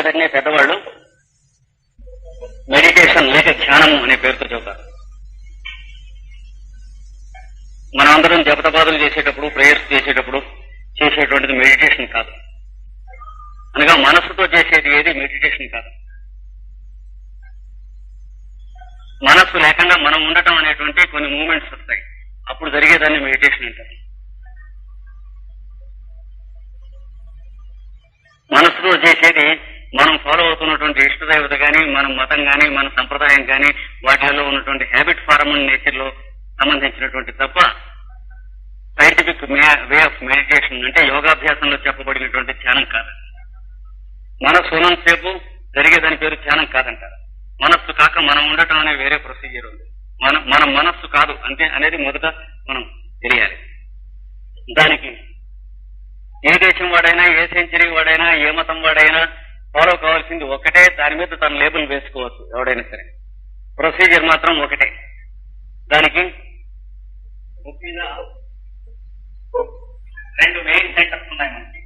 చెప్పేటట్నే పెద్దవాళ్ళు మెడిటేషన్ లేక ధ్యానం అనే పేరుతో చెబుతారు. మనందరం జపతపాదులు చేసేటప్పుడు, ప్రేయర్స్ చేసేటప్పుడు చేసేటువంటిది మెడిటేషన్ కాదు. అనగా మనస్సుతో చేసేది ఏది మెడిటేషన్ కాదు. మనస్సు లేకుండా మనం ఉండటం అనేటువంటి కొన్ని మూమెంట్స్ వస్తాయి, అప్పుడు జరిగేదాన్ని మెడిటేషన్ అంటారు. మనస్సుతో చేసేది మనం ఫాలో అవుతున్నటువంటి ఇష్టదేవత కానీ, మన మతం కానీ, మన సంప్రదాయం కానీ, వాటిలో ఉన్నటువంటి హ్యాబిట్ ఫార్మ్ నేచర్ లో సంబంధించినటువంటి తప్ప సైంటిఫిక్ వే ఆఫ్ మెడిటేషన్ అంటే యోగాభ్యాసంలో చెప్పబడినటువంటి ధ్యానం కాదు. మనస్సు ఉన్నంతసేపు జరిగేదాని పేరు ధ్యానం కాదంటారు. మనస్సు కాక మనం ఉండటం అనే వేరే ప్రొసీజర్ ఉంది. మన మనస్సు కాదు అంటే అనేది మొదట మనం తెలియాలి. దానికి ఏ దేశం వాడైనా, ఏ సెంచరీ వాడైనా, ఏ మతం వాడైనా ఫాలో కావాల్సింది ఒకటే, దాని మీద తన లేబుల్ వేసుకోవచ్చు ఎవడైనా సరే. ప్రొసీజర్ మాత్రం ఒకటే. దానికి ముఖ్యంగా 2 మెయిన్ సెంటర్స్ ఉన్నాయి మనకి.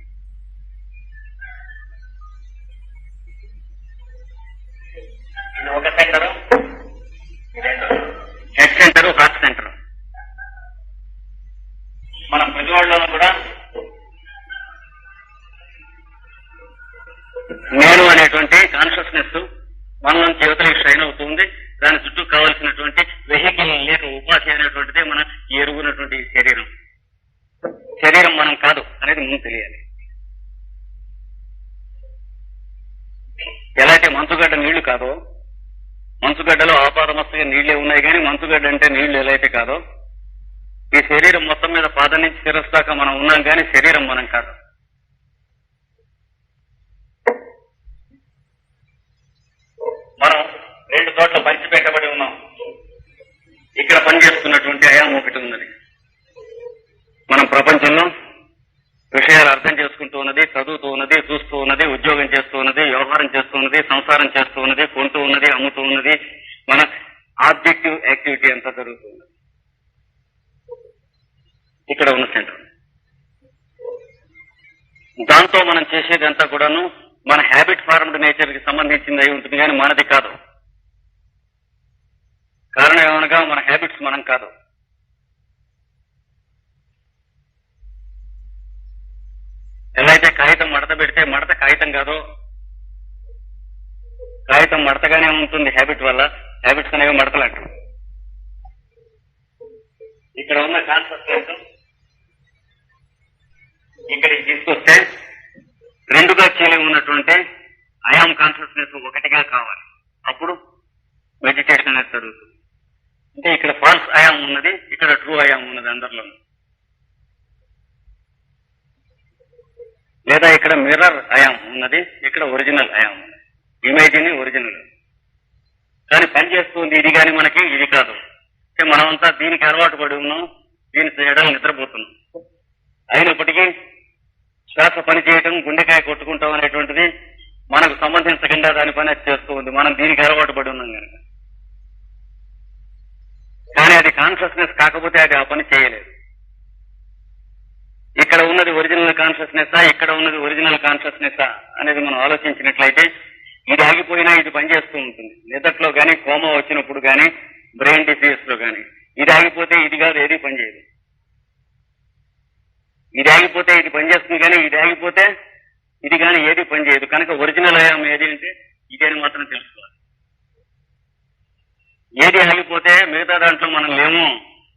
ఇది ఒక centre, head centre, heart centre. మనం ప్రతి వాళ్ళలో కూడా నేను అనేటువంటి కాన్షియస్నెస్ మనలో జీవితానికి షైన్ అవుతుంది. దాని చుట్టూ కావాల్సినటువంటి వెహికల్ లేక ఉపాధి అనేటువంటిదే మన ఎరుగునటువంటి శరీరం. శరీరం మనం కాదు అనేది ముందు తెలియాలి. ఎలా అయితే మంచుగడ్డ నీళ్లు కాదో, మంచుగడ్డలో ఆపాదమస్తుగా నీళ్లే ఉన్నాయి కానీ మంచుగడ్డ అంటే నీళ్లు ఎలా అయితే కాదో, ఈ శరీరం మొత్తం మీద పాదం నుంచి శిరస్సు దాకా మనం ఉన్నాం కానీ శరీరం మనం కాదు. మనం 2 చోట్ల పంచి పెట్టబడి ఉన్నాం. ఇక్కడ పనిచేస్తున్నటువంటి అయామం ఒకటి ఉన్నది. మనం ప్రపంచంలో విషయాలు అర్థం చేసుకుంటూ ఉన్నది, చదువుతూ ఉన్నది, చూస్తూ ఉన్నది, ఉద్యోగం చేస్తూ ఉన్నది, వ్యవహారం చేస్తూ ఉన్నది, సంసారం చేస్తూ ఉన్నది, కొంటూ ఉన్నది, అమ్ముతూ ఉన్నది. మన ఆబ్జెక్టివ్ యాక్టివిటీ అంతా జరుగుతూ ఉన్నది ఇక్కడ ఉన్న సెంటర్. దాంతో మనం చేసేది అంతా కూడాను మన హ్యాబిట్ ఫార్మ్డ్ నేచర్ కి సంబంధించింది అయి ఉంటుంది కానీ మనది కాదు. కారణం ఏమనగా మన హ్యాబిట్స్ మనం కాదు. ఎలా అయితే కాగితం మడత పెడితే మడత కాగితం కాదో, కాగితం మడతగానే ఉంటుంది హ్యాబిట్ వల్ల. హ్యాబిట్స్ అనేవి మడతలు అంటారు. ఇక్కడ ఉన్న కాన్సెప్ట్ ఇక్కడికి తీసుకొస్తే 2గా చీలి ఉన్నటువంటి ఐఆమ్ కాన్షియస్నెస్ ఒకటిగా కావాలి. అప్పుడు మెడిటేషన్ అనేది జరుగుతుంది. అంటే ఇక్కడ ఫాల్స్ ఐఆమ్ ఉన్నది, ఇక్కడ ట్రూ ఐఆమ్ ఉన్నది అందరిలో. లేదా ఇక్కడ మిర్రర్ ఐఆమ్ ఉన్నది, ఇక్కడ ఒరిజినల్ ఐఆమ్ ఉన్నది. ఇమేజ్ ని ఒరిజినల్ కానీ పనిచేస్తుంది ఇది కానీ మనకి ఇది కాదు. అంటే మనమంతా దీనికి అలవాటు పడి ఉన్నాం, దీని చేయడం నిద్రపోతున్నాం. అయినప్పటికీ శ్వాస పని చేయటం, గుండెకాయ కొట్టుకుంటాం అనేటువంటిది మనకు సంబంధించకుండా దాని పని అది చేస్తూ ఉంది. మనం దీనికి అలవాటు పడి ఉన్నాం కనుక. కానీ అది కాన్షియస్నెస్ కాకపోతే అది ఆ పని చేయలేదు. ఇక్కడ ఉన్నది ఒరిజినల్ కాన్షియస్నెస్సా, ఇక్కడ ఉన్నది ఒరిజినల్ కాన్షియస్నెస్సా అనేది మనం ఆలోచించినట్లయితే ఇది ఆగిపోయినా ఇది పనిచేస్తూ ఉంటుంది. నిద్రలో కానీ, కోమా వచ్చినప్పుడు కానీ, బ్రెయిన్ డిసీజ్ లో కానీ ఇది ఆగిపోతే ఇది కాదు, ఏది పనిచేయదు. ఇది ఆగిపోతే ఇది పనిచేస్తుంది కానీ ఇది ఆగిపోతే ఇది కానీ ఏది పనిచేయదు. కనుక ఒరిజినల్ అయ్యాం ఏది అంటే ఇది అని మాత్రం తెలుసుకోవాలి. ఏది ఆగిపోతే మిగతా దాంట్లో మనం లేము,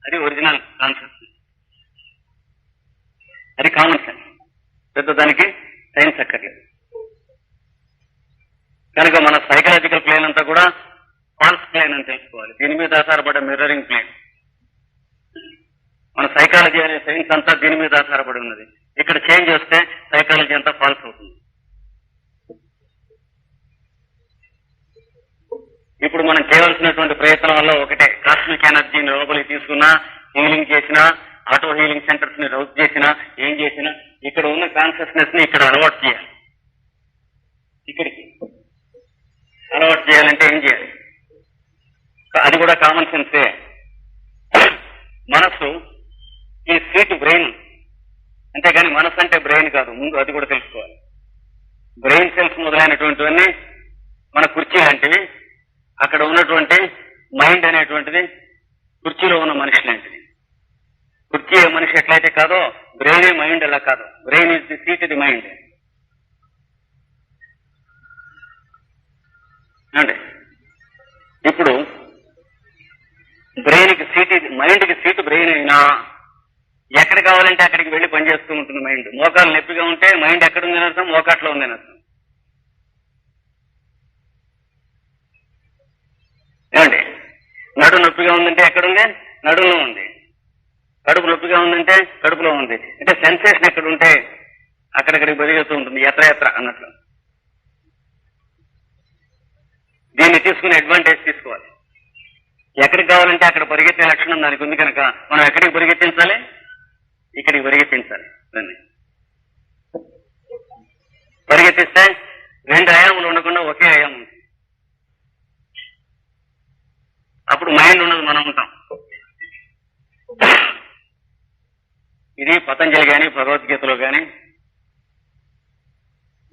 అది ఒరిజినల్ కాన్షియస్నెస్. అది కామన్ సెన్స్. పెద్ద దానికి సైన్స్ అక్కర్లేదు. కనుక మన సైకలాజికల్ ప్లేన్ అంతా కూడా ఫాల్స్ ప్లేన్ అని తెలుసుకోవాలి. దీని మీద ఆధారపడే మిర్రరింగ్ ప్లేన్. మన సైకాలజీ అనే సైన్స్ అంతా దీని మీద ఆధారపడి ఉన్నది. ఇక్కడ చేంజ్ వస్తే సైకాలజీ అంతా ఫాల్స్ అవుతుంది. ఇప్పుడు మనం చేయవలసినటువంటి ప్రయత్నం వల్ల ఒకటే, కాస్మిక్ ఎనర్జీని లోపలికి తీసుకున్నా, హీలింగ్ చేసినా, ఆటో హీలింగ్ సెంటర్స్ ని రౌట్ చేసినా, ఏం చేసినా ఇక్కడ ఉన్న కాన్షియస్నెస్ ని ఇక్కడ అలవాటు చేయాలి. ఇక్కడికి అలవాటు చేయాలంటే ఏం చేయాలి? అది కూడా కామన్ సెన్సే. మనస్సు ఈ స్వీట్ బ్రెయిన్, అంతేగాని మనస్సు అంటే బ్రెయిన్ కాదు. ముందు అది కూడా తెలుసుకోవాలి. బ్రెయిన్ సెల్స్ మొదలైనటువంటివన్నీ మన కుర్చీ లాంటివి. అక్కడ ఉన్నటువంటి మైండ్ అనేటువంటిది కుర్చీలో ఉన్న మనిషి లాంటిది. కుర్చీ మనిషి ఎట్లయితే కాదో బ్రెయిన్ మైండ్ అలా కాదు. Brain is the seat the mind అండి. ఇప్పుడు బ్రెయిన్కి సీట్, మైండ్కి సీటు బ్రెయిన్ అయినా ఎక్కడ కావాలంటే అక్కడికి వెళ్లి పనిచేస్తూ ఉంటుంది మైండ్. మోకాలు నొప్పిగా ఉంటే మైండ్ ఎక్కడుందని అర్థం, మోకాట్లో ఉందని అర్థం. ఏమండి, నడు నొప్పిగా ఉందంటే ఎక్కడుంది, నడులో ఉంది. కడుపు నొప్పిగా ఉందంటే కడుపులో ఉంది. అంటే సెన్సేషన్ ఎక్కడ ఉంటే అక్కడక్కడికి బదిలిస్తూ ఉంటుంది, ఎత్ర అన్నట్లు. దీన్ని తీసుకుని అడ్వాంటేజ్ తీసుకోవాలి. ఎక్కడికి కావాలంటే అక్కడ పరిగెత్తే లక్షణం దానికి ఉంది కనుక మనం ఎక్కడికి పరిగెత్తించాలి, ఇక్కడికి పరిగెత్తించాలి. దాన్ని పరిగెత్తిస్తే రెండు ఆయాములు ఉండకుండా ఒకే ఆయామం ఉంది. అప్పుడు మైండ్ ఉండదు, మనం ఉంటాం. ఇది పతంజలి గాని భగవద్గీతలో గాని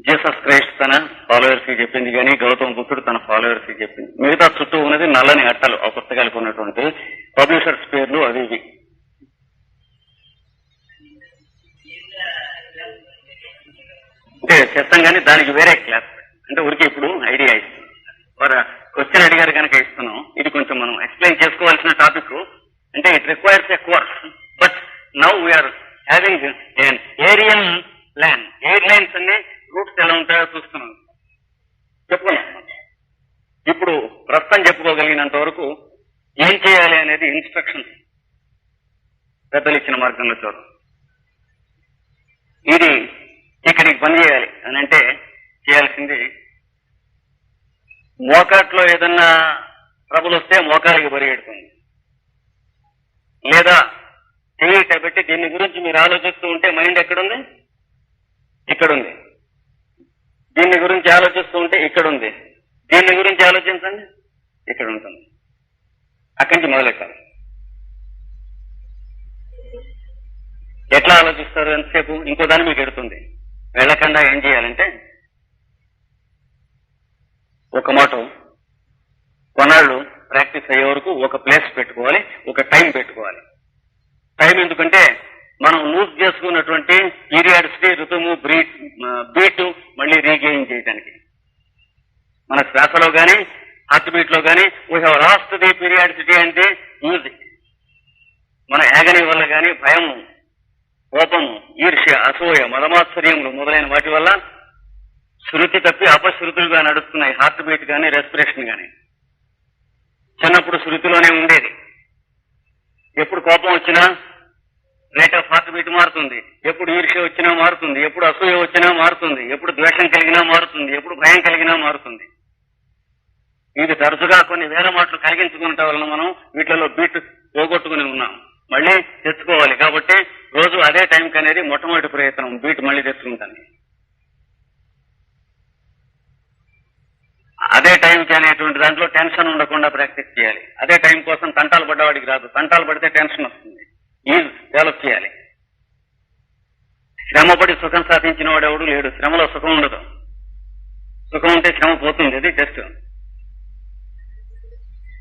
జీసస్ క్రైస్ట్ తన ఫాలోవర్స్ కి చెప్పింది కానీ గౌతమ బుద్ధుడు తన ఫాలోవర్స్ కి చెప్పింది. మిగతా చుట్టూ ఉన్నది నల్లని అట్టలు, ఆ పుస్తకాలకు ఉన్నటువంటి పబ్లిషర్స్ పేర్లు అవి ఇవి. అంటే చెప్తాం కానీ దానికి వేరే క్లాస్. అంటే ఊరికి ఇప్పుడు ఐడియా ఇస్తుంది. వారు క్వశ్చన్ అడిగారు కనుక ఇస్తున్నాం. ఇది కొంచెం మనం ఎక్స్ప్లెయిన్ చేసుకోవాల్సిన టాపిక్. అంటే it requires a course. But now we're having an aerial plan. Airlines అన్ని రూట్స్ ఎలా ఉంటాయో చూస్తున్నాం, చెప్పుకున్నాం. ఇప్పుడు ప్రస్తుతం చెప్పుకోగలిగినంత వరకు ఏం చేయాలి అనేది ఇన్స్ట్రక్షన్స్ పెద్దలు ఇచ్చిన మార్గంలో చూడం. ఇది ఇక్కడికి పని చేయాలి అని అంటే చేయాల్సింది, మోకాట్లో ఏదన్నా ట్రబుల్ వస్తే మోకాలికి పరిగెడుతుంది. లేదా చెయ్యి పెట్టి దీని గురించి మీరు ఆలోచిస్తూ ఉంటే మైండ్ ఎక్కడుంది, ఇక్కడుంది. దీన్ని గురించి ఆలోచిస్తూ ఉంటే ఇక్కడుంది. దీన్ని గురించి ఆలోచించండి, ఇక్కడ ఉంటుంది. అక్కడి నుంచి మొదలెట్టాలి. ఎట్లా ఆలోచిస్తారు ఎంతసేపు, ఇంకో దాన్ని మీకు ఎడుతుంది. వెళ్ళకుండా ఏం చేయాలంటే ఒక మాట కొన్నాళ్ళు ప్రాక్టీస్ అయ్యే వరకు ఒక ప్లేస్ పెట్టుకోవాలి, ఒక టైం పెట్టుకోవాలి. టైం ఎందుకంటే మనం లూజ్ చేసుకున్నటువంటి పీరియాడిసిటీ, ఋతుము, బీట్ మళ్ళీ రీగెయిన్ చేయడానికి. మన శ్వాసలో కానీ హార్ట్ బీట్ లో కానీ we have lost the periodicity అంటే మ్యూజిక్. మన యాగని వల్ల కానీ భయం, కోపము, ఈర్ష్య, అసూయ, మదమాత్సర్యములు మొదలైన వాటి వల్ల శృతి తప్పి అపశృతులుగా నడుస్తున్నాయి హార్ట్ బీట్ కానీ రెస్పిరేషన్ కానీ. చిన్నప్పుడు శృతిలోనే ఉండేది. ఎప్పుడు కోపం వచ్చినా రేట్ ఆఫ్ హార్ట్ బీట్ మారుతుంది, ఎప్పుడు ఈర్ష్య వచ్చినా మారుతుంది, ఎప్పుడు అసూయ వచ్చినా మారుతుంది, ఎప్పుడు ద్వేషం కలిగినా మారుతుంది, ఎప్పుడు భయం కలిగినా మారుతుంది. ఇది తరచుగా కొన్ని వేల మాటలు కలిగించుకుంటా వలన మనం వీటిలో బీట్ పోగొట్టుకుని ఉన్నాం. మళ్ళీ తెచ్చుకోవాలి. కాబట్టి రోజు అదే టైంకి అనేది మొట్టమొదటి ప్రయత్నం, బీట్ మళ్ళీ తెచ్చుకుంటాను. అదే టైంకి అనేటువంటి దాంట్లో టెన్షన్ ఉండకుండా ప్రాక్టీస్ చేయాలి. అదే టైం కోసం తంటాలు పడ్డవాడికి రాదు. తంటాలు పడితే టెన్షన్ వస్తుంది. ఈ డెవలప్ చేయాలి. శ్రమపడి సుఖం సాధించిన వాడు ఎవడు లేడు. శ్రమలో సుఖం ఉండదు. సుఖం ఉంటే శ్రమ పోతుంది. అది జస్ట్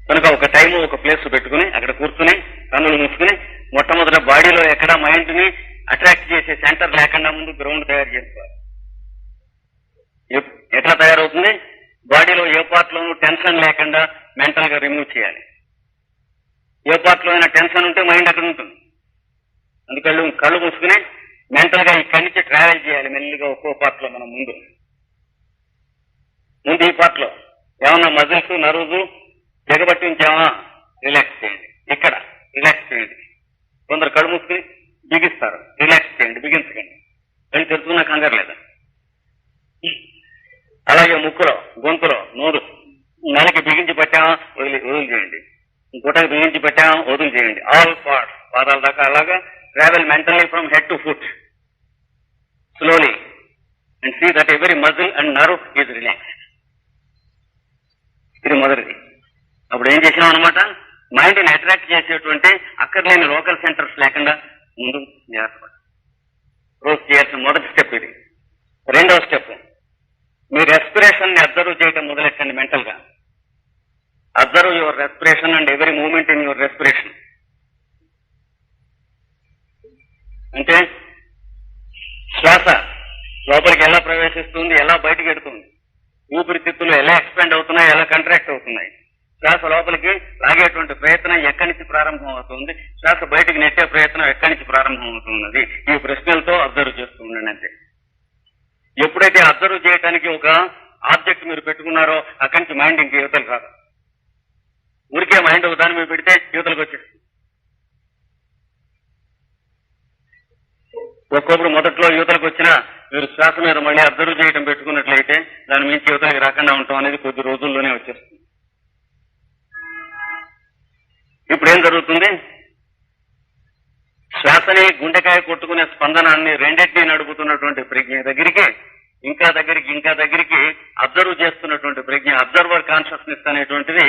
కనుక ఒక టైము, ఒక ప్లేస్ పెట్టుకుని అక్కడ కూర్చుని కన్నులు మూసుకుని మొట్టమొదట బాడీలో ఎక్కడ మైండ్ ని అట్రాక్ట్ చేసే సెంటర్ లేకుండా ముందు గ్రౌండ్ తయారు చేసుకోవాలి. ఎట్లా తయారవుతుంది? బాడీలో ఏ పార్ట్ లోనూ టెన్షన్ లేకుండా మెంటల్ గా రిమూవ్ చేయాలి. ఏ పార్ట్ లో అయినా టెన్షన్ ఉంటే మైండ్ అక్కడ ఉంటుంది. అందుకని కళ్ళు మూసుకుని మెంటల్ గా ఇక్కడి నుంచి ట్రావెల్ చేయాలి మెల్లిగా ఒక్కో పార్ట్ లో. మనం ముందు ఈ పార్ట్ లో ఏమన్నా మజిల్స్, నర్వ్స్ దిగబట్టి ఉంచామా రిలాక్స్ చేయండి. ఇక్కడ రిలాక్స్ చేయండి. కొందరు కళ్ళు మూసుకుని బిగిస్తారు. రిలాక్స్ చేయండి, బిగించకండి. కళ్ళు తెరుచుకున్నా కంగారు లేదా. అలాగే ముక్కులో, గొంతులో, నోరు నెలకి బిగించి పెట్టామా వదిలి చేయండి. గుట్టకు బిగించి పెట్టామా వదులు చేయండి. ఆల్ పార్ట్స్, పాదాల దాకా అలాగా travel mentally from head to foot slowly and see that every muscle and nerve is relax. ఇది మొదటిది. అప్పుడు ఏం చేసినాం అనమాట, మైండ్ ని అట్రాక్ట్ చేసేటువంటి అక్కర్లేని లోకల్ సెంటర్స్ లేకుండా ముందు జాగ్రత్త. రోజు చేయాల్సిన మొదటి స్టెప్ ఇది. రెండవ స్టెప్, మీ రెస్పిరేషన్ ని అబ్జర్వ్ చేయడం మొదలెట్టండి మెంటల్ గా. Observe your respiration and every moment in your respiration. అంటే శ్వాస లోపలికి ఎలా ప్రవేశిస్తుంది, ఎలా బయటకు ఎడుతుంది, ఊపిరితిత్తులు ఎలా ఎక్స్పాండ్ అవుతున్నాయి, ఎలా కంట్రాక్ట్ అవుతున్నాయి, శ్వాస లోపలికి లాగేటువంటి ప్రయత్నం ఎక్కడి నుంచి ప్రారంభం అవుతుంది, శ్వాస బయటకు నెట్టే ప్రయత్నం ఎక్కడి నుంచి ప్రారంభం అవుతున్నది. ఈ ప్రశ్నలతో అబ్జర్వ్ చేస్తూ ఉండండి అంతే. ఎప్పుడైతే అబ్జర్వ్ చేయడానికి ఒక ఆబ్జెక్ట్ మీరు పెట్టుకున్నారో అక్కడి నుంచి మైండ్ ఇంక యువతలు రాదు. ఊరికే మైండ్ ఒక దాని మీద పెడితే యువతలకు వచ్చేస్తుంది. ఒక్కొక్కరు మొదట్లో యువతలకు వచ్చినా మీరు శ్వాస మీద మళ్ళీ అబ్జర్వ్ చేయడం పెట్టుకున్నట్లయితే దాని మించి యువతలకి రాకుండా ఉంటాం అనేది కొద్ది రోజుల్లోనే వచ్చేస్తుంది. ఇప్పుడు ఏం జరుగుతుంది? శ్వాసని గుండెకాయ కొట్టుకునే స్పందనాన్ని రెండింటినీ నడుపుతున్నటువంటి ప్రజ్ఞ దగ్గరికి ఇంకా దగ్గరికి అబ్జర్వ్ చేస్తున్నటువంటి ప్రజ్ఞ, అబ్జర్వర్ కాన్షియస్నెస్ అనేటువంటిది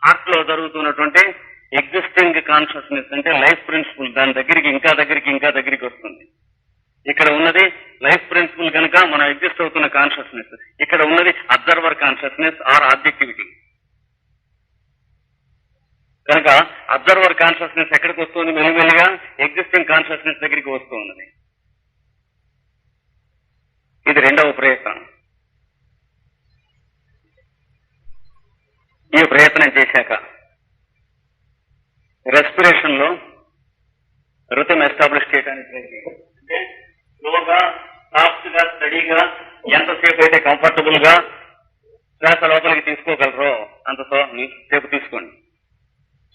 హార్ట్ లో జరుగుతున్నటువంటి ఎగ్జిస్టింగ్ కాన్షియస్నెస్ అంటే లైఫ్ ప్రిన్సిపల్ దాని దగ్గరికి ఇంకా దగ్గరికి వస్తుంది. ఇక్కడ ఉన్నది లైఫ్ ప్రిన్సిపల్ కనుక మనం ఎగ్జిస్ట్ అవుతున్న కాన్షియస్నెస్, ఇక్కడ ఉన్నది అబ్జర్వర్ కాన్షియస్నెస్ ఆర్ ఆబ్జెక్టివిటీ. కనుక అబ్జర్వర్ కాన్షియస్నెస్ ఎక్కడికి వస్తుంది? మెల్లిమెల్లిగా ఎగ్జిస్టింగ్ కాన్షియస్నెస్ దగ్గరికి వస్తూ ఉన్నది. ఇది రెండవ ప్రయత్నం. ఈ ప్రయత్నం చేశాక రెస్పిరేషన్ లో రిథమ్ ఎస్టాబ్లిష్ చేయడానికి ప్రయత్నం. స్లోగా, సాఫ్ట్ గా, స్టడీగా, ఎంతసేపు అయితే కంఫర్టబుల్ గా శ్వాస లోపలికి తీసుకోగలరో అంత సేపు తీసుకోండి.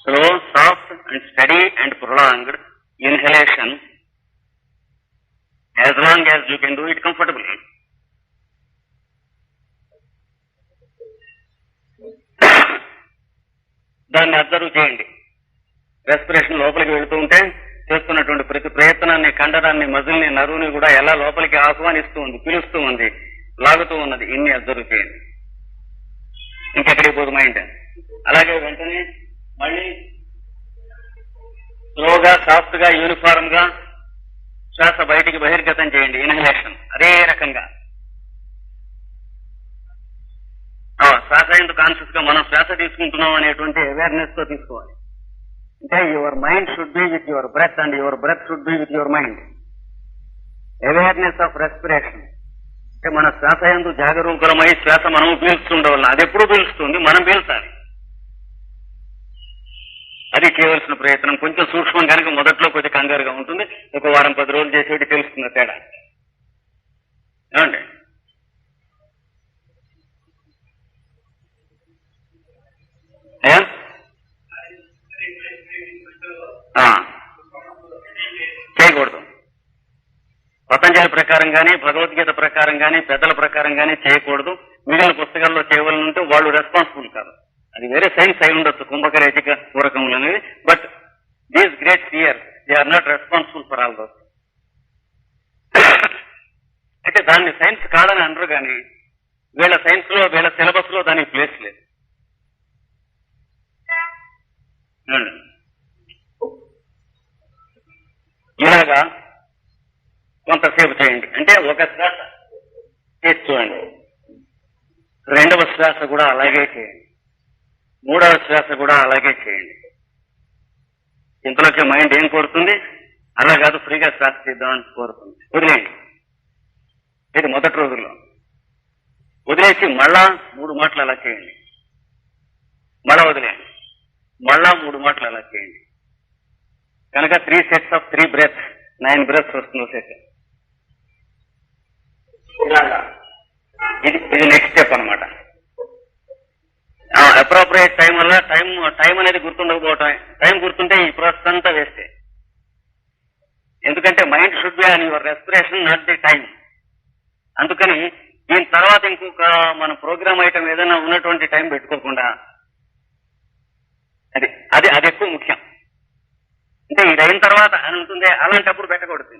Slow, soft and study and prolonged inhalation as long as you can do it comfortably. దాన్ని అబ్జర్వ్ చేయండి. రెస్పిరేషన్ లోపలికి వెళుతూ ఉంటే చేస్తున్నటువంటి ప్రతి ప్రయత్నాన్ని, కండరాన్ని, మజిల్ని, నరువుని కూడా ఎలా లోపలికి ఆహ్వానిస్తూ ఉంది, పిలుస్తూ ఉంది, లాగుతూ ఉన్నది, ఇన్ని అబ్జర్వ్ చేయండి. ఇంకెక్కడికి పోదు మైండ్. అలాగే వెంటనే మళ్ళీ స్లోగా, సాఫ్ట్ గా, యూనిఫామ్ గా శ్వాస బయటికి బహిర్గతం చేయండి, ఇన్హలేషన్. అదే రకంగా శ్వాస ఎందుకు కాన్షియస్ గా మనం శ్వాస తీసుకుంటున్నాం అనేటువంటి అవేర్నెస్ తో తీసుకోవాలి. అంటే your mind should be with your breath and your breath should be with your mind. Awareness of respiration అంటే మన శ్వాస ఎందు జాగరూకులమై శ్వాస మనం పీల్చుతుండవల్ల అది ఎప్పుడు పీల్చుతుంది, మనం పీల్చాలి. అది చేయవలసిన ప్రయత్నం. కొంచెం సూక్ష్మం కనుక మొదట్లో కొద్దిగా కంగారుగా ఉంటుంది. ఒక వారం 10 రోజులు చేసేటి తెలుస్తుంది తేడా. ఏమండి? చేయకూడదు. పతంజలి ప్రకారం కానీ, భగవద్గీత ప్రకారం కానీ, పెద్దల ప్రకారం కానీ చేయకూడదు. మిగిలిన పుస్తకాల్లో చేయవలసి ఉంటే వాళ్ళు రెస్పాన్సిబుల్ కాదు. అది వేరే సైన్స్ అయి ఉండొచ్చు, కుంభకరేచిక పూరకములు అనేవి. But these great seer they are not responsible for all those. అయితే దాన్ని సైన్స్ కాదని అనరు కానీ వీళ్ళ సైన్స్ లో, వీళ్ళ సిలబస్ లో దానికి ప్లేస్ లేదు. ఇలాగా కొంతసేపు చేయండి. అంటే ఒక శ్వాస చేసి చూడండి, రెండవ శ్వాస కూడా అలాగే చేయండి, మూడవ శ్వాస కూడా అలాగే చేయండి. ఇంతలోకి మైండ్ ఏం కోరుతుంది? అలా కాదు, ఫ్రీగా శ్వాస చేద్దామని కోరుతుంది. వదిలేయండి. ఇది మొదటి రోజుల్లో వదిలేసి మళ్ళా 3 మాటలు అలా చేయండి. మళ్ళా వదిలేయండి, మళ్ళా 3 మాటలు అలా చేయండి. కనుక 3 sets of 3 breaths, 9 breaths వస్తుంది సెట్. ఇది నెక్స్ట్ స్టెప్ అనమాట. అప్రోప్రియేట్ టైం వల్ల టైం అనేది గుర్తుండకపోవటం. టైం గుర్తుంటే ఈ ప్రాసెస్ అంతా వేస్తే. ఎందుకంటే mind should be on your respiration, not the time. అందుకని దీని తర్వాత ఇంకొక మన ప్రోగ్రామ్ ఐటమ్ ఏదైనా ఉన్నటువంటి టైం పెట్టుకోకుండా అది ఎక్కువ ముఖ్యం. అంటే ఇది అయిన తర్వాత అని ఉంటుంది, అలాంటప్పుడు పెట్టకూడదు.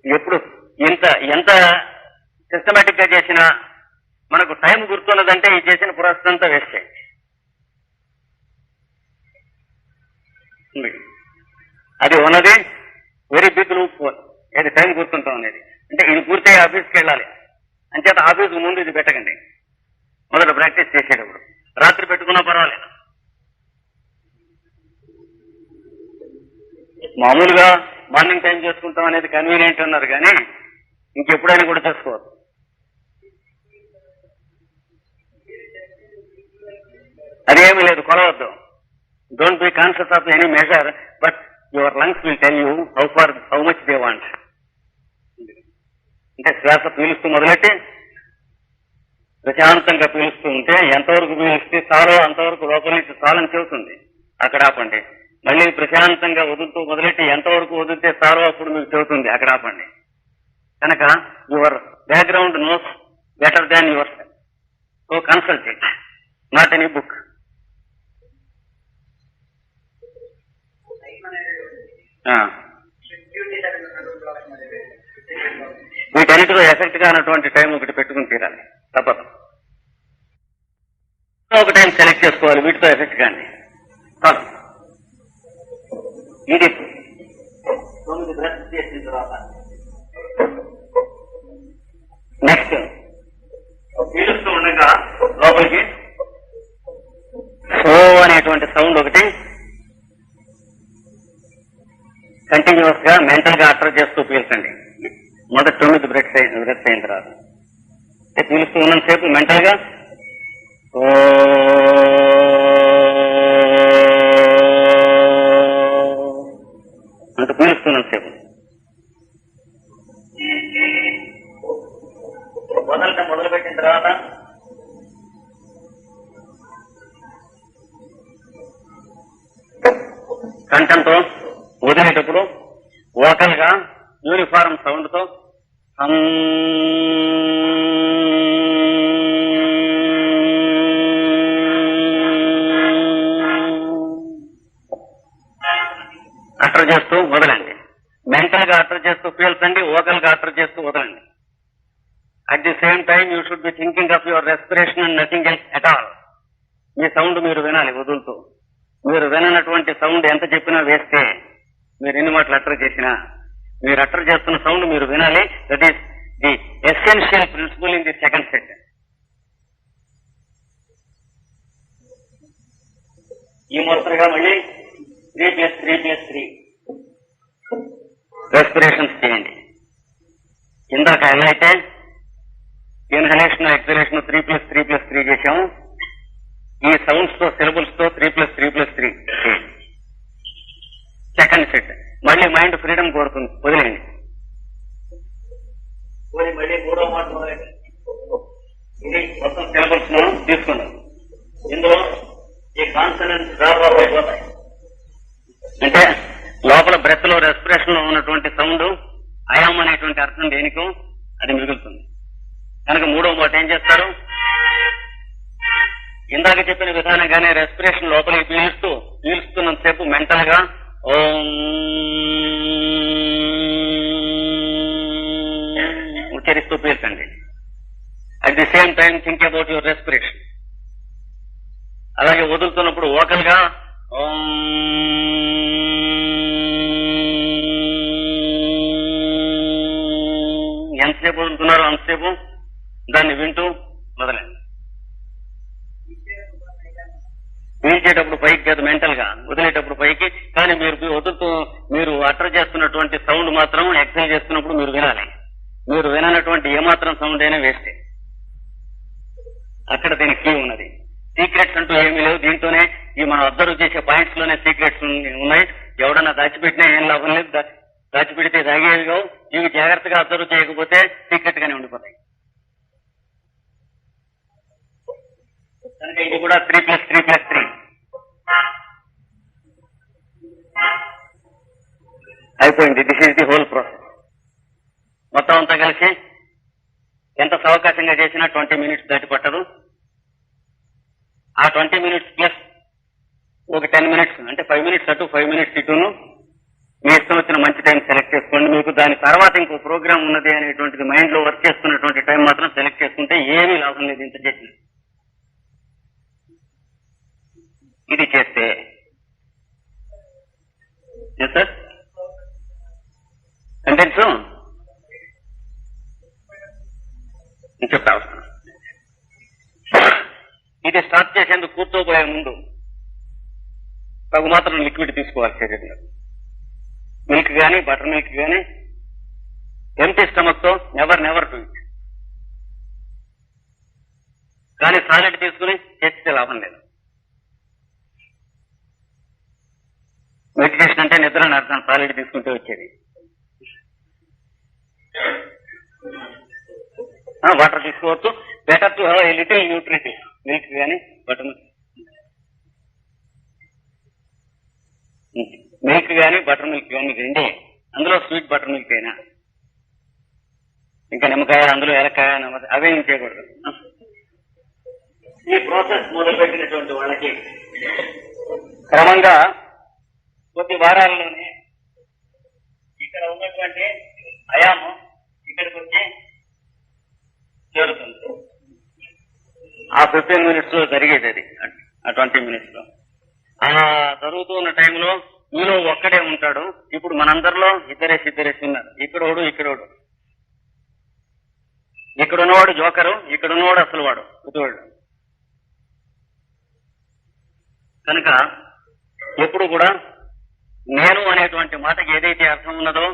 ఎప్పుడు ఎంత సిస్టమేటిక్ గా చేసినా మనకు టైం గుర్తున్నదంటే ఈ చేసిన ప్రాసెస్ అంతా వేస్తే. అది ఉన్నది వెరీ బిగ్ లూప్ హోల్. ఏది టైం గుర్తుంటాం అనేది. అంటే ఇది పూర్తయి ఆఫీస్కి వెళ్ళాలి. అంచేత ఆఫీస్కి ముందు ఇది పెట్టకండి. మొదట ప్రాక్టీస్ చేసేటప్పుడు రాత్రి పెట్టుకున్నా పర్వాలేదు. మామూలుగా మార్నింగ్ టైం చేసుకుంటాం అనేది కన్వీనియంట్ అన్నారు, కానీ ఇంకెప్పుడైనా కూడా చేసుకోవచ్చు. అదేమీ లేదు, కొలవద్దు. Don't be conscious of any measure, but your lungs will tell you how much they want. అంటే శ్వాస పీలుస్తూ మొదలెట్టి ప్రశాంతంగా పీలుస్తూ ఉంటే ఎంతవరకు పీలిస్తే చాలో అంతవరకు లోపల నుంచి చాలని చెబుతుంది, అక్కడ ఆపండి. మళ్ళీ ప్రశాంతంగా వదులుతూ మొదలెట్టి ఎంతవరకు వదిలితే చాలో అప్పుడు మీకు చెబుతుంది, అక్కడ ఆపండి. కనుక your background knows better than your self. So consult it, not any book. వీటన్నిటిలో ఎఫెక్ట్ గా అన్నటువంటి టైం ఒకటి పెట్టుకుని తీరాలి, తప్పదు. ఒక టైం సెలెక్ట్ చేసుకోవాలి వీటితో ఎఫెక్ట్ కానీ. ఇది 9 బ్రష్ చేసిన తర్వాత నెక్స్ట్ పీలుస్తూ ఉండగా లోపలికి సో అనేటువంటి సౌండ్ ఒకటి కంటిన్యూస్ గా మెంటల్ గా అట్టర్ చేస్తూ పీల్చండి. మొదటి 9 బ్రెత్స్ అయిన తర్వాత పీలుస్తూ ఉన్నంతసేపు మెంటల్ గా అంటూ పీలుస్తున్నంతసేపు వదలటం మొదలుపెట్టిన తర్వాత కంఠంతో వదిలేటప్పుడు వోకల్ గా యూనిఫారం సౌండ్ తో అటర్ చేస్తూ వదలండి. మెంటల్ గా అటర్ చేస్తూ పీల్చండి, వోకల్ గా అటర్ చేస్తూ వదలండి. At the same time you should be thinking of your respiration and nothing else at all. Me sound మీరు వినాలి వదులుతూ. మీరు విననటువంటి సౌండ్ ఎంత చెప్పినా వేస్తే, మీరు ఎన్ని మాటలు అటర్ చేసినా మీరు అటర్ చేస్తున్న సౌండ్ మీరు వినాలి. That is the essential principle in the second set. ఈ మొదటిగా మళ్ళీ 3+3+3 రెస్పిరేషన్స్ చేయండి. ఇందాక ఎలా అయితే ఇన్హలేషన్ ఎక్సలేషన్ 3+3+3 చేశాము, ఈ సౌండ్స్ తో సిలబుల్స్ తో 3+3+3 సెకండ్ సెట్. మళ్ళీ మైండ్ ఫ్రీడమ్ కోరుతుంది, వదిలేండి. మళ్ళీ 3వ మాట మొదలైంది. ఇది మొత్తం సిలబుల్స్ మనం తీసుకున్నాం. ఇందులో ఈ కాన్సనెంట్స్ డ్రాప్ అయిపోతాయి. అంటే లోపల బ్రెత్ లో రెస్పిరేషన్ లో ఉన్నటువంటి సౌండ్ అయాం అనేటువంటి అర్థం దేనికో అది మిగులుతుంది. కనుక 3వ మాట ఏం చేస్తారు, ఇందాక చెప్పిన విధానంగానే రెస్పిరేషన్ లోపలికి పీలుస్తున్నంతసేపు మెంటల్ గా ఓం ఉచ్చరిస్తూ పీల్చండి. At the same time think about your respiration. అలాగే వదులుతున్నప్పుడు వోకల్ గా ఓం ఎంతసేపు వదులుతున్నారో అంతసేపు దాన్ని వింటూ వదలండి. పీల్చేటప్పుడు పైకి కాదు, మెంటల్ గా. వదిలేటప్పుడు పైకి. కానీ మీరు అటర్ చేస్తున్నటువంటి సౌండ్ మాత్రం ఎక్సైజ్ చేస్తున్నప్పుడు మీరు వినాలి. మీరు విననటువంటి ఏమాత్రం సౌండ్ అయినా వేస్తే అక్కడ దీనికి కీ ఉన్నది. సీక్రెట్స్ అంటూ ఏమీ లేవు. దీంట్లోనే ఈ మనం అబ్జర్వ్ చేసే పాయింట్స్ లోనే సీక్రెట్స్ ఉన్నాయి. ఎవడన్నా దాచిపెట్టినా ఏం లాభం లేదు. దాచిపెడితే తాగేవి కావు. ఇవి జాగ్రత్తగా అబ్జర్వ్ చేయకపోతే సీక్రెట్ గానే ఉండిపోతాయి. కనుక ఇది కూడా 3+3+3 అయిపోయింది. This is the whole process. మొత్తం అంతా కలిసి ఎంత సావకాశంగా చేసినా 20 minutes దాటి పట్టదు. ఆ 20 minutes ప్లస్ ఒక 10 minutes, అంటే 5 minutes అటు 5 minutes ఇటును మీ ఇష్టం వచ్చిన మంచి టైం సెలెక్ట్ చేసుకోండి. మీకు దాని తర్వాత ఇంకో ప్రోగ్రామ్ ఉన్నది అనేటువంటిది మైండ్ లో వర్క్ చేసుకున్నటువంటి టైం మాత్రం సెలెక్ట్ చేసుకుంటే ఏమీ లాభం లేదు. ఇంత చేసిన ఇది చేస్తే సార్ కంటెంట్స్ నేను చెప్తా వస్తాను. ఇది స్టార్ట్ చేసేందుకు కూర్చోబోయే ముందు తగు మాత్రం లిక్విడ్ తీసుకోవాలి శరీరంలో. మిల్క్ కానీ బటర్ మిల్క్ కానీ ఎంటీ స్టమక్ తో నెవర్ టు ఇట్. కానీ సాలిడ్ తీసుకుని చేస్తే లాభం లేదు. మెడిటేషన్ అంటే నిద్ర అని అర్థం, సాలిడ్ తీసుకుంటే వచ్చేది. వాటర్ తీసుకోవచ్చు. Better to have a little nutritive milk కానీ బటర్ మిల్క్ కానీ బటర్ మిల్క్ కానీ రెండే. అందులో స్వీట్ బటర్ మిల్క్ అయినా ఇంకా నిమ్మకాయ, అందులో ఏలకాయ, అవేం చేయకూడదు. ఈ ప్రాసెస్ మొదలుపెట్టినటువంటి వాళ్ళకి క్రమంగా కొద్ది వారాల్లోనే ఇక్కడ ఉన్నటువంటి అయాము ఇక్కడికి వచ్చి చేరుతుంది. ఆ 15 minutes లో జరిగేది అది, ఆ 20 minutes లో. ఆ జరుగుతున్న టైంలో మీలో ఒక్కడే ఉంటాడు. ఇప్పుడు మనందరిలో ఇద్దరేసి ఉన్నారు. ఇక్కడోడు ఇక్కడున్నవాడు జోకరు, ఇక్కడున్నవాడు అసలు వాడు కుతువాడు. కనుక ఎప్పుడు కూడా నేను అనేటువంటి మాటకి ఏదైతే అర్థం ఉన్నదో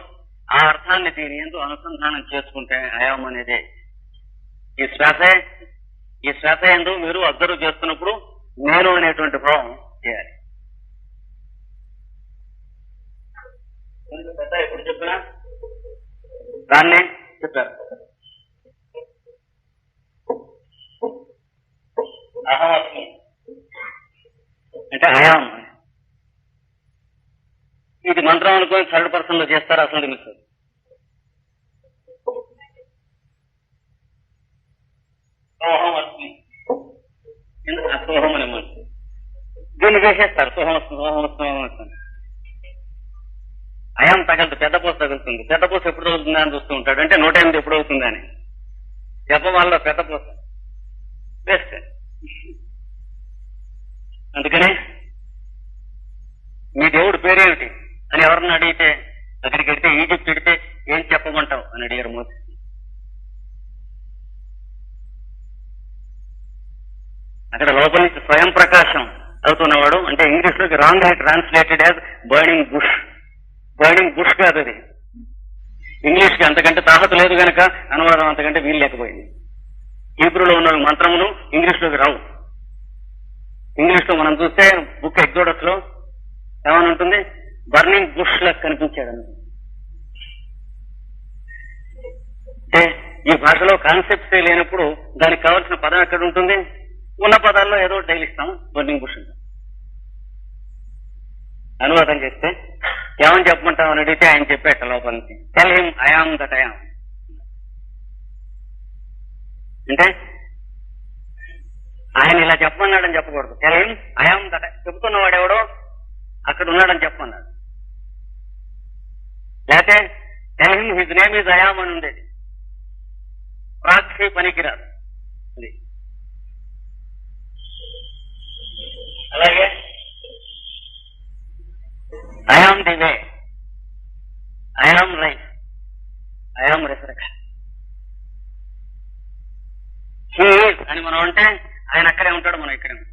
ఆ అర్థాన్ని దీని ఎందు అనుసంధానం చేసుకుంటే అయాం అనేదే. ఈ శ్వాస ఎందు మీరు అబ్జర్వ్ చేస్తున్నప్పుడు నేను అనేటువంటి భావం చేయాలి. పెద్ద ఎప్పుడు చెప్పినా దాన్నే చెప్పారు. అహమస్మి అంటే అయాం. ఇది మంత్రం అనుకుని 3rd person లో చేస్తారు. అసలు మీకు సోహమస్మి, అసోహం అనే మాట దీన్ని చేసేస్తారు. సోహమస్మి అయాం తగలదు, పెద్ద పూస తగులుతుంది. పెద్ద పూస ఎప్పుడు తగులుతుందా అని చూస్తూ ఉంటాడు. అంటే 108 ఎప్పుడు అవుతుందా అని. జపం వల్ల పెద్ద పూస వేస్ట్. అందుకని మీ దేవుడు పేరేమిటి అని ఎవరిని అడిగితే, అక్కడికి వెళ్తే ఈజిప్ట్ పెడితే ఏం చెప్పమంటావు అని అడిగారు మోసే. అక్కడ లోపల నుంచి స్వయం ప్రకాశం అవుతున్నవాడు. అంటే ఇంగ్లీష్ లోకి wrong translated as burning bush కాదు అది. ఇంగ్లీష్ కి అంతకంటే తాహత లేదు కనుక అనువాదం అంతకంటే వీలు లేకపోయింది. హీబ్రూలో ఉన్న మంత్రములు ఇంగ్లీష్ లోకి రావు. ఇంగ్లీష్ లో మనం చూస్తే బుక్ ఎగ్జోడస్ లో ఏమని ఉంటుంది, బర్నింగ్ బుష్ లా కనిపించాడు. అంటే ఈ భాషలో కాన్సెప్ట్స్ లేనప్పుడు దానికి కావాల్సిన పదం ఎక్కడ ఉంటుంది? ఉన్న పదాల్లో ఏదో తగిలిస్తాం. బర్నింగ్ బుష్ అనువాదం చేస్తే ఏమని చెప్పమంటాం అని అడిగితే ఆయన చెప్పేట లోపల నుంచి, tell him I am that I am. అంటే ఆయన ఇలా చెప్పమన్నాడని చెప్పకూడదు. Tell him I am that. చెబుతున్నవాడు ఎవడో అక్కడ ఉన్నాడని చెప్పమన్నాడు. లేకపోతే tell him his name is I am అని ఉండేది. ప్రాక్సీ పనికిరాదు. అలాగే I am the way, I am life, I am resurrection. He is అని మనం అంటే ఆయన అక్కడే ఉంటాడు, మనం ఇక్కడే ఉంటాం.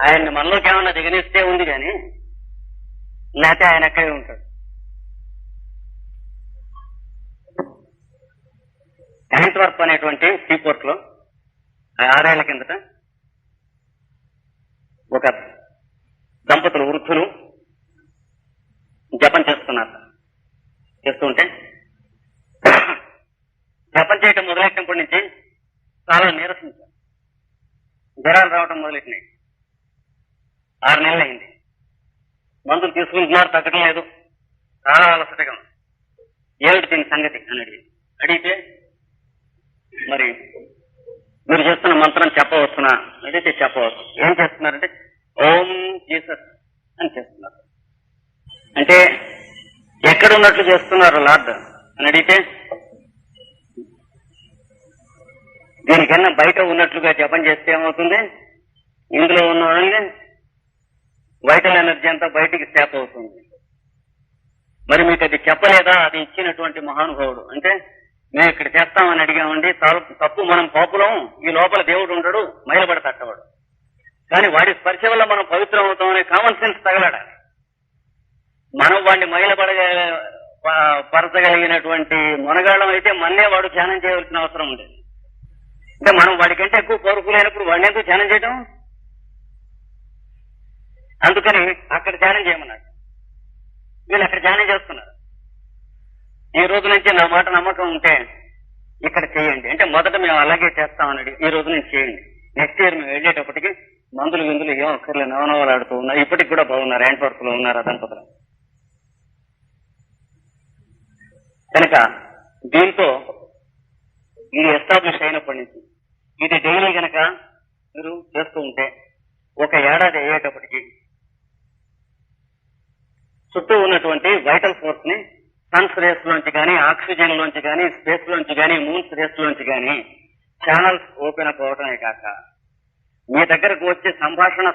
ఆయన్ని మనలోకి ఏమన్నా దిగనిస్తే ఉంది కానీ లేకపోతే ఆయన అక్కడే ఉంటాడు. యాంట్వర్ప్ అనేటువంటి సీపోర్ట్ లో 6 ఏళ్ల కిందట ఒక దంపతులు వృద్ధులు జపం చేస్తుంటే జపం చేయటం మొదలెట్టినప్పటి నుంచి చాలా నీరసించారు. జ్వరాలు రావటం మొదలెట్టినాయి. 6 నెలలు అయింది. మందులు తీసుకుంటున్నారు, తగ్గడం లేదు. చాలా అలసటగా ఉంది. ఏమిటి దీని సంగతి అని అడిగితే మరి మీరు చేస్తున్న మంత్రం చెప్పవచ్చునా అడిగితే చెప్పవచ్చు. ఏం చేస్తున్నారంటే ఓం జీసస్ అని చేస్తున్నారు. అంటే ఎక్కడున్నట్లు చేస్తున్నారు లార్డ్ అని అడిగితే దీనికన్నా బయట ఉన్నట్లుగా జపం చేస్తే ఏమవుతుంది, ఇందులో ఉన్న వాళ్ళని వైటల్ ఎనర్జీ అంతా బయటికి స్టాప్ అవుతుంది. మరి మీకు అది చెప్పలేదా? అది ఇచ్చినటువంటి మహానుభావుడు. అంటే మేము ఇక్కడ చేస్తామని అడిగామండి, తప్పు మనం పాపులం, ఈ లోపల దేవుడు ఉండడు, మైలబడ తట్టవాడు. కానీ వాడి స్పర్శ వల్ల మనం పవిత్రం అవుతామనే కామన్ సెన్స్ తగలడాలి. మనం వాడిని పరచగలిగినటువంటి మునగాళ్ళం అయితే మన్నే వాడు ధ్యానం చేయవలసిన అవసరం ఉండేది. అంటే మనం వాడికంటే ఎక్కువ పవర్ఫుల్ వాడిని ఎందుకు ధ్యానం చేయటం? అందుకని అక్కడ ధ్యానం చేయమన్నాడు. వీళ్ళు అక్కడ ధ్యానం చేస్తున్నారు. ఈ రోజు నుంచి నా మాట నమ్మకం ఉంటే ఇక్కడ చేయండి అంటే, మొదట మేము అలాగే చేస్తామన్నాడు. ఈ రోజు నుంచి చేయండి, నెక్స్ట్ ఇయర్ మేము వెళ్ళేటప్పటికి మందులు విందులు ఏం ఒక్కర్లే నవనవలాడుతూ ఉన్నారు. ఇప్పటికి కూడా బాగున్నారు, యాంట్వర్క్ లో ఉన్నారు ఆ దంపతులు. కనుక దీంతో ఇది ఎస్టాబ్లిష్ అయినప్పటి నుంచి ఇది డైలీ గనక మీరు చేస్తూ ఉంటే ఒక ఏడాది అయ్యేటప్పటికి చుట్టూ ఉన్నటువంటి వైటల్ ఫోర్స్ ని సన్స్ రేస్ లోంచి కానీ, ఆక్సిజన్ లోంచి కానీ, స్పేస్ లోంచి కానీ, మూన్స్ రేస్ లోంచి కానీ ఛానల్స్ ఓపెన్ అప్ అవటమే కాక మీ దగ్గరకు వచ్చే సంభాషణ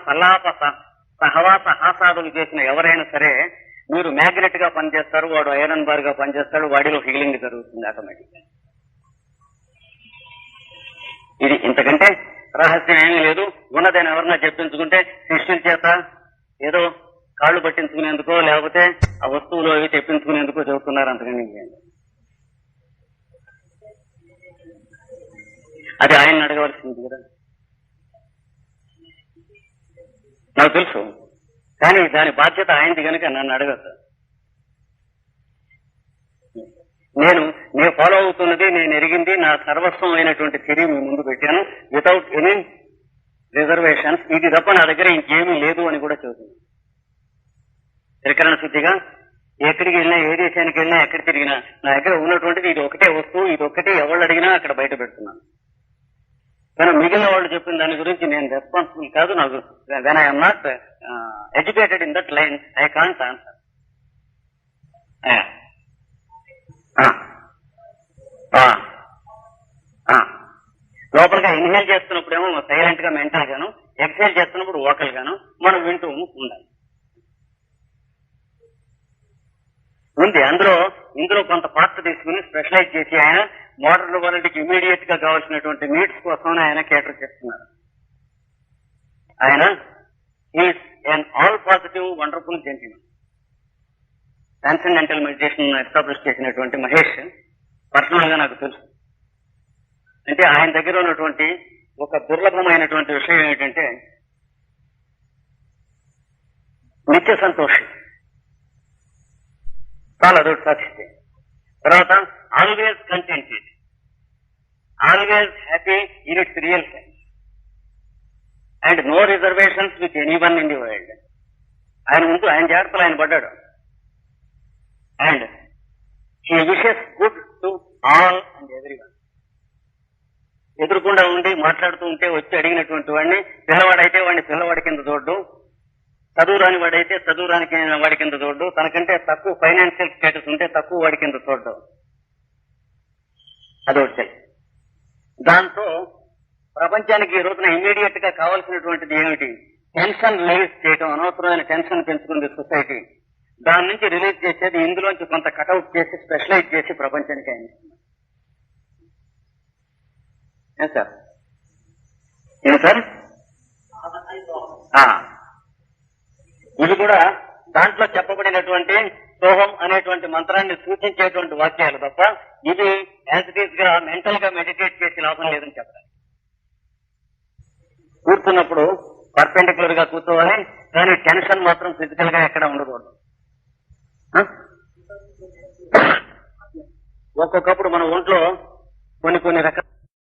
సహవాస హాసాదులు చేసిన ఎవరైనా సరే మీరు మ్యాగ్నెట్ గా పనిచేస్తారు, వాడు ఐరన్ బార్ గా పనిచేస్తాడు, వాడిలో హీలింగ్ జరుగుతుంది ఆటోమేటిక్ గా. ఇది ఇంతకంటే రహస్యం ఏమీ లేదు. ఉన్నదని ఎవరన్నా చెప్పించుకుంటే శిష్యుల చేత ఏదో కాళ్ళు పట్టించుకునేందుకో లేకపోతే ఆ వస్తువులు అవి తెప్పించుకునేందుకో చెబుతున్నారు, అంతకని అది ఆయన అడగవలసింది కదా, నాకు తెలుసు. కానీ దాని బాధ్యత ఆయనది కనుక నన్ను అడగద్దు. నేను ఫాలో అవుతున్నది, నేను ఎరిగింది, నా సర్వస్వం అయినటువంటి థియరీ మీ ముందు పెట్టాను వితౌట్ ఎనీ రిజర్వేషన్స్. ఇది తప్ప నా దగ్గర ఇంకేమీ లేదు అని కూడా చెబుతుంది. త్రికరణ శుద్ధిగా ఎక్కడికి వెళ్ళినా, ఏ దేశానికి వెళ్ళినా, ఎక్కడ తిరిగినా నా దగ్గర ఉన్నటువంటిది ఇది ఒకటే వస్తువు, ఇది ఒక్కటే ఎవరు అడిగినా అక్కడ బయట పెడుతున్నాను. కానీ మిగిలిన వాళ్ళు చెప్పిన దాని గురించి నేను రెస్పాన్సిబుల్ కాదు. నాకు when I'm not educated in that line I can't answer. లోపలిగా ఇన్హేల్ చేస్తున్నప్పుడేమో సైలెంట్ గా మెంటల్ గాను, ఎక్సైల్ చేస్తున్నప్పుడు వోకల్ గాను మనం వింటూ ఉండాలి. ఉంది ఇందులో కొంత పార్ట్ తీసుకుని స్పెషలైజ్ చేసి ఆయన మోడర్న్ వరల్డ్ కి ఇమీడియట్ గా కావాల్సినటువంటి నీడ్స్ కోసం ఆయన కేటర్ చేస్తున్నారు. ఆయన is an all positive wonderful gentlemen. Transcendental meditation establish చేసినటువంటి మహేష్ పర్సనల్ గా నాకు తెలుసు. అంటే ఆయన దగ్గర ఉన్నటువంటి ఒక దుర్లభమైనటువంటి విషయం ఏమిటంటే నిత్య సంతోషం. చాలా అదొకటి సాధిస్తే తర్వాత always contented, always happy in its real sense and no reservations with any one in the world. ఆయన ముందు ఆయన జాగ్రత్తలు ఆయన పడ్డాడు. And he wishes good to all and every one. ఎదురుకుండా ఉండి మాట్లాడుతూ ఉంటే వచ్చి అడిగినటువంటి వాడిని పిల్లవాడైతే వాడిని పిల్లవాడి కింద చూడ్డు, చదువురాని వాడైతే చదువురానికి వాడి కింద చూడ్డు, తనకంటే తక్కువ ఫైనాన్షియల్ స్టేటస్ ఉంటే తక్కువ వాడి కింద చూడ్డం. అదొకటి. దాంతో ప్రపంచానికి ఈ రోజున ఇమ్మీడియట్ గా కావాల్సినటువంటిది ఏమిటి? టెన్షన్ రిలీజ్ చేయడం. అనవసరమైన టెన్షన్ పెంచుకుంది సొసైటీ. దాని నుంచి రిలీజ్ చేసేది ఇందులోంచి కొంత కటౌట్ చేసి స్పెషలైజ్ చేసి ప్రపంచానికి ఆయన ఇస్తున్నారు. సార్ ఏం సార్ ఇది కూడా దాంట్లో చెప్పబడినటువంటి సోహం అనేటువంటి మంత్రాన్ని సూచించేటువంటి వాక్యాలు తప్ప ఇది యాజ్ ఇట్ ఈస్ గా మెంటల్ గా మెడిటేట్ చేసి లాభం లేదని చెప్పాలి. కూర్చున్నప్పుడు పర్పెండిక్యులర్ గా కూర్చోవాలి, కానీ టెన్షన్ మాత్రం ఫిజికల్ గా ఎక్కడ ఉండకూడదు. ఒక్కొక్కప్పుడు మన ఒంట్లో కొన్ని రకాల